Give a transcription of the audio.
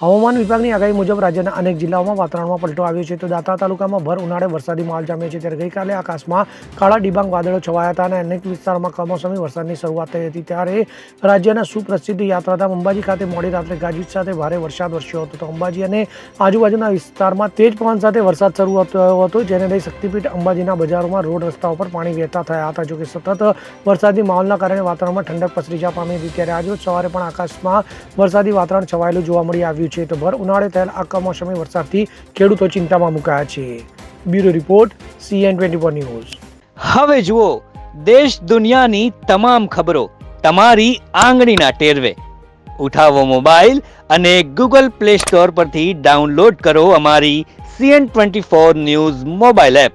હવામાન વિભાગની આગાહી મુજબ રાજ્યના અનેક જિલ્લાઓમાં વાતાવરણમાં પલટો આવ્યો છે. તો દાંતા તાલુકામાં ભર ઉનાળે વરસાદી માહોલ જામ્યો છે. ત્યારે ગઈકાલે આકાશમાં કાળા ડિબાંગ વાદળો છવાયા હતા અને અનેક વિસ્તારોમાં કમોસમી વરસાદની શરૂઆત થઈ હતી. ત્યારે રાજ્યના સુપ્રસિદ્ધ યાત્રાધામ અંબાજી ખાતે મોડી રાત્રે ગાજવીજ સાથે ભારે વરસાદ વરસ્યો હતો. તો અંબાજી અને આજુબાજુના વિસ્તારમાં તેજ પવન સાથે વરસાદ શરૂ થયો હતો, જેને લઈ શક્તિપીઠ અંબાજીના બજારોમાં રોડ રસ્તાઓ પર પાણી વહેતા થયા હતા. જોકે સતત વરસાદી માહોલના કારણે વાતાવરણમાં ઠંડક પસરી જવા પામી હતી. ત્યારે આજરોજ સવારે પણ આકાશમાં વરસાદી વાતાવરણ છવાયેલું જોવા મળી આવ્યું છે. તો ભર ઉનાળે થયેલ આ કમોસમી વરસાદથી ખેડૂતો ચિંતામાં મુકાયા છે. Bureau report CN24 news. હવે જુઓ દેશ દુનિયાની તમામ ખબરો તમારી આંગળીના ટેરવે. ઉઠાવો મોબાઈલ અને Google Play Store પરથી ડાઉનલોડ કરો અમારી CN24 ન્યૂઝ મોબાઈલ એપ.